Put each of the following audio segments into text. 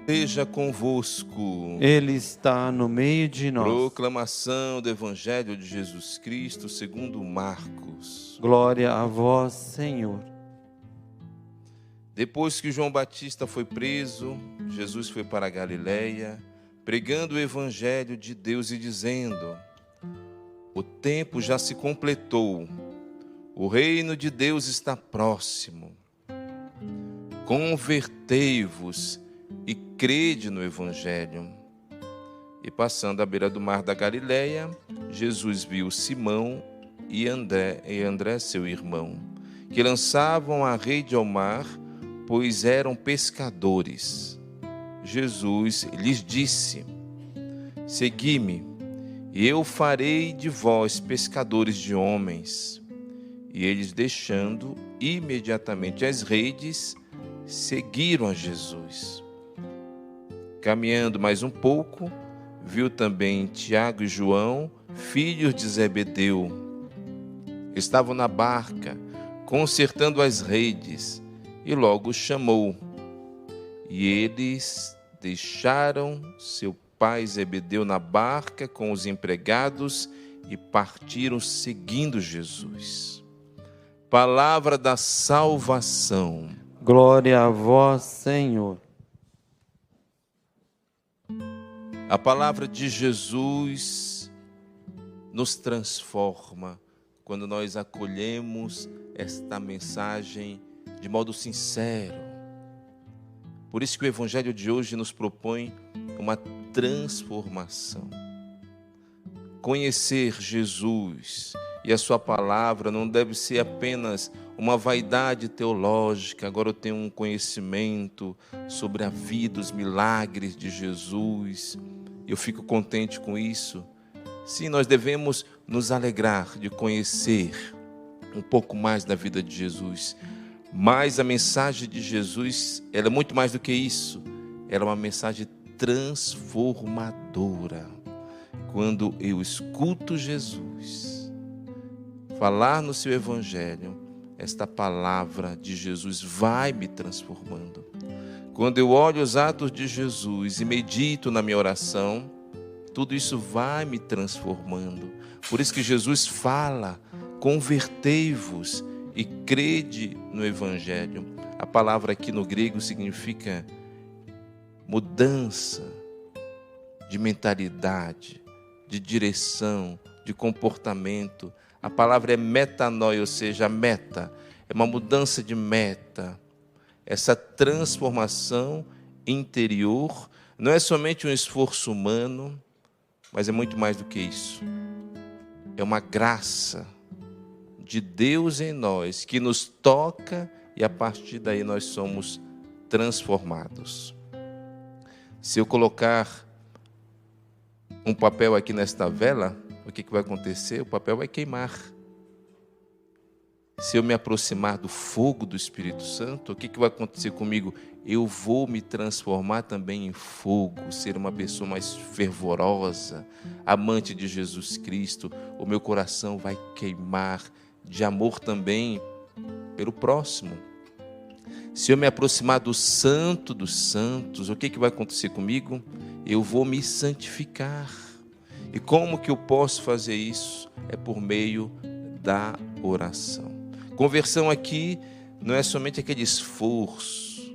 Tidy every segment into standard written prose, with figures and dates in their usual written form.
Esteja convosco. Ele está no meio de nós. Proclamação do Evangelho de Jesus Cristo segundo Marcos. Glória a vós, Senhor. Depois que João Batista foi preso, Jesus foi para a Galileia, pregando o Evangelho de Deus e dizendo: o tempo já se completou, o reino de Deus está próximo. Convertei-vos e crede no Evangelho. E passando à beira do mar da Galileia, Jesus viu Simão e André, seu irmão, que lançavam a rede ao mar, pois eram pescadores. Jesus lhes disse: segui-me, e eu farei de vós pescadores de homens. E eles, deixando imediatamente as redes, seguiram a Jesus. Caminhando mais um pouco, viu também Tiago e João, filhos de Zebedeu. Estavam na barca, consertando as redes, e logo os chamou. E eles deixaram seu pai Zebedeu na barca com os empregados e partiram seguindo Jesus. Palavra da salvação. Glória a vós, Senhor. A palavra de Jesus nos transforma quando nós acolhemos esta mensagem de modo sincero. Por isso que o Evangelho de hoje nos propõe uma transformação. Conhecer Jesus e a sua palavra não deve ser apenas uma vaidade teológica. Agora eu tenho um conhecimento sobre a vida, os milagres de Jesus. Eu fico contente com isso. Sim, nós devemos nos alegrar de conhecer um pouco mais da vida de Jesus. Mas a mensagem de Jesus, ela é muito mais do que isso. Ela é uma mensagem transformadora. Quando eu escuto Jesus falar no seu Evangelho, esta palavra de Jesus vai me transformando. Quando eu olho os atos de Jesus e medito na minha oração, tudo isso vai me transformando. Por isso que Jesus fala: convertei-vos e crede no Evangelho. A palavra aqui no grego significa mudança de mentalidade, de direção, de comportamento. A palavra é metanoia, ou seja, a meta. É uma mudança de meta. Essa transformação interior não é somente um esforço humano, mas é muito mais do que isso. É uma graça de Deus em nós que nos toca e a partir daí nós somos transformados. Se eu colocar um papel aqui nesta vela, o que vai acontecer? O papel vai queimar. Se eu me aproximar do fogo do Espírito Santo, o que vai acontecer comigo? Eu vou me transformar também em fogo, ser uma pessoa mais fervorosa, amante de Jesus Cristo. O meu coração vai queimar de amor também pelo próximo. Se eu me aproximar do Santo dos Santos, o que vai acontecer comigo? Eu vou me santificar. E como que eu posso fazer isso? É por meio da oração. Conversão aqui não é somente aquele esforço.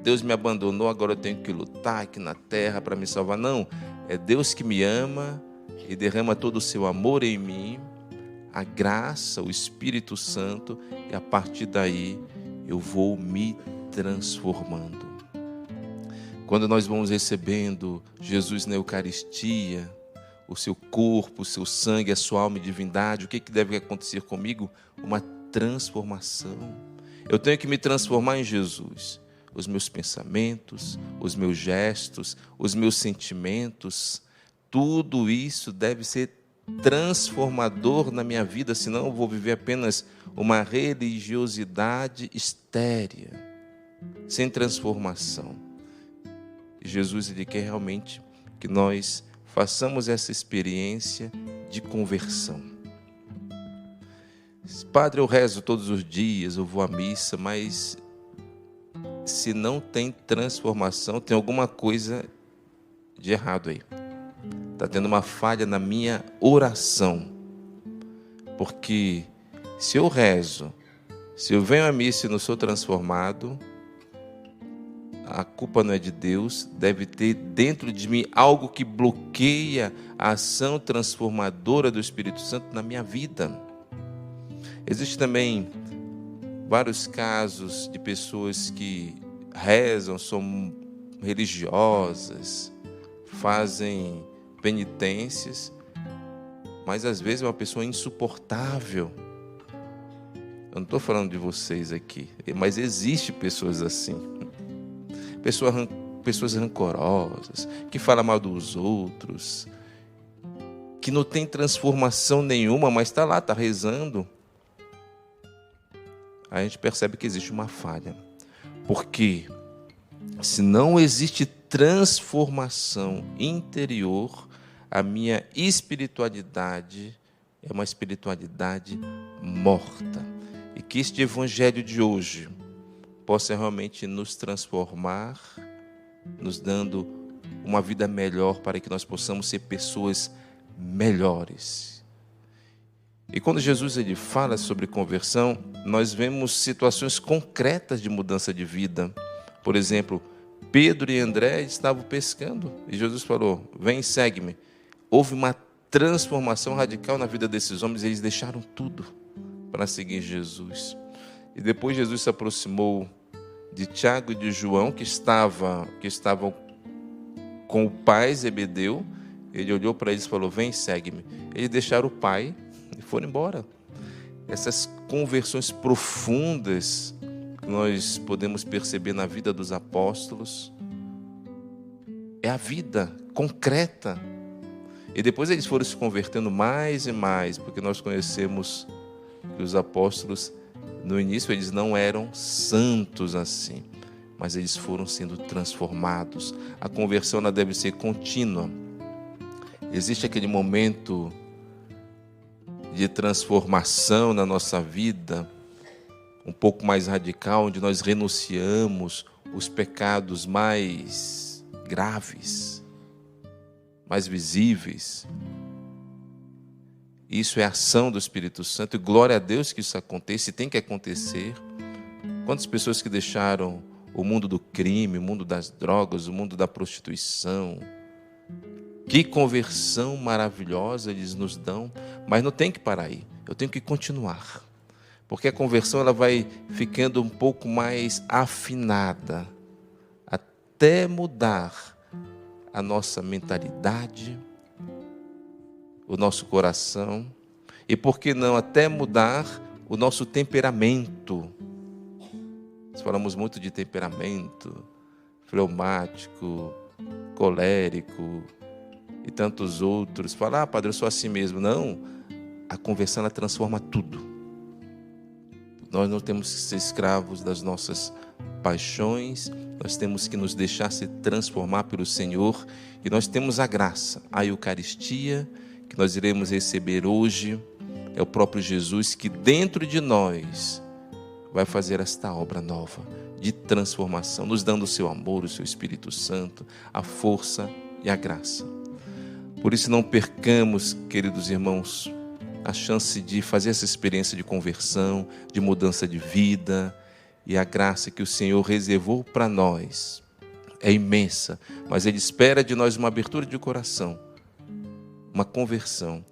Deus me abandonou, agora eu tenho que lutar aqui na terra para me salvar. Não, é Deus que me ama e derrama todo o seu amor em mim, a graça, o Espírito Santo, e a partir daí eu vou me transformando. Quando nós vamos recebendo Jesus na Eucaristia, o seu corpo, o seu sangue, a sua alma e divindade, o que deve acontecer comigo? Uma transformação. Eu tenho que me transformar em Jesus. Os meus pensamentos, os meus gestos, os meus sentimentos, tudo isso deve ser transformador na minha vida, senão eu vou viver apenas uma religiosidade estérea, sem transformação. E Jesus, ele quer realmente que nós façamos essa experiência de conversão. Padre, eu rezo todos os dias, eu vou à missa, mas se não tem transformação, tem alguma coisa de errado aí. Está tendo uma falha na minha oração. Porque se eu rezo, se eu venho à missa e não sou transformado, a culpa não é de Deus, deve ter dentro de mim algo que bloqueia a ação transformadora do Espírito Santo na minha vida. Existem também vários casos de pessoas que rezam, são religiosas, fazem penitências, mas às vezes é uma pessoa insuportável. Eu não estou falando de vocês aqui, mas existe pessoas assim. Pessoas rancorosas, que falam mal dos outros, que não tem transformação nenhuma, mas está lá, está rezando. Aí a gente percebe que existe uma falha. Porque se não existe transformação interior, a minha espiritualidade é uma espiritualidade morta. E que este evangelho de hoje possa realmente nos transformar, nos dando uma vida melhor para que nós possamos ser pessoas melhores. E quando Jesus ele fala sobre conversão, nós vemos situações concretas de mudança de vida. Por exemplo, Pedro e André estavam pescando e Jesus falou: vem, segue-me. Houve uma transformação radical na vida desses homens, eles deixaram tudo para seguir Jesus. E depois Jesus se aproximou de Tiago e de João, que estavam com o pai Zebedeu. Ele olhou para eles e falou: vem, segue-me. Eles deixaram o pai e foram embora. Essas conversões profundas que nós podemos perceber na vida dos apóstolos é a vida concreta. E depois eles foram se convertendo mais e mais, porque nós conhecemos que os apóstolos, no início, eles não eram santos assim, mas eles foram sendo transformados. A conversão ela deve ser contínua. Existe aquele momento de transformação na nossa vida, um pouco mais radical, onde nós renunciamos os pecados mais graves, mais visíveis. Isso é ação do Espírito Santo, e glória a Deus que isso aconteça, e tem que acontecer. Quantas pessoas que deixaram o mundo do crime, o mundo das drogas, o mundo da prostituição. Que conversão maravilhosa eles nos dão, mas não tem que parar aí, eu tenho que continuar. Porque a conversão ela vai ficando um pouco mais afinada, até mudar a nossa mentalidade, o nosso coração, e por que não até mudar o nosso temperamento. Nós falamos muito de temperamento, fleumático, colérico e tantos outros. Fala: padre, eu sou assim mesmo. Não, a conversão ela transforma tudo. Nós não temos que ser escravos das nossas paixões, nós temos que nos deixar se transformar pelo Senhor, e nós temos a graça, a Eucaristia, que nós iremos receber hoje. É o próprio Jesus que dentro de nós vai fazer esta obra nova de transformação, nos dando o seu amor, o seu Espírito Santo, a força e a graça. Por isso não percamos, queridos irmãos, a chance de fazer essa experiência de conversão, de mudança de vida, e a graça que o Senhor reservou para nós é imensa, mas Ele espera de nós uma abertura de coração, uma conversão,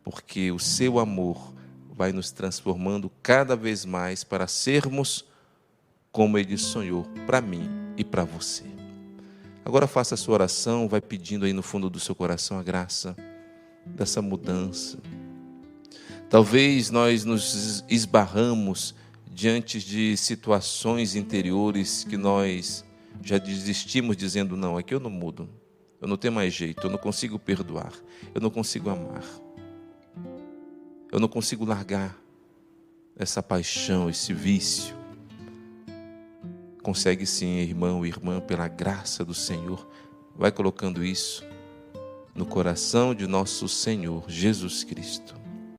porque o seu amor vai nos transformando cada vez mais para sermos como Ele sonhou para mim e para você. Agora faça a sua oração, vai pedindo aí no fundo do seu coração a graça dessa mudança. Talvez nós nos esbarramos diante de situações interiores que nós já desistimos dizendo: não, aqui eu não mudo, eu não tenho mais jeito, eu não consigo perdoar, eu não consigo amar, eu não consigo largar essa paixão, esse vício. Consegue sim, irmão e irmã, pela graça do Senhor. Vai colocando isso no coração de nosso Senhor Jesus Cristo.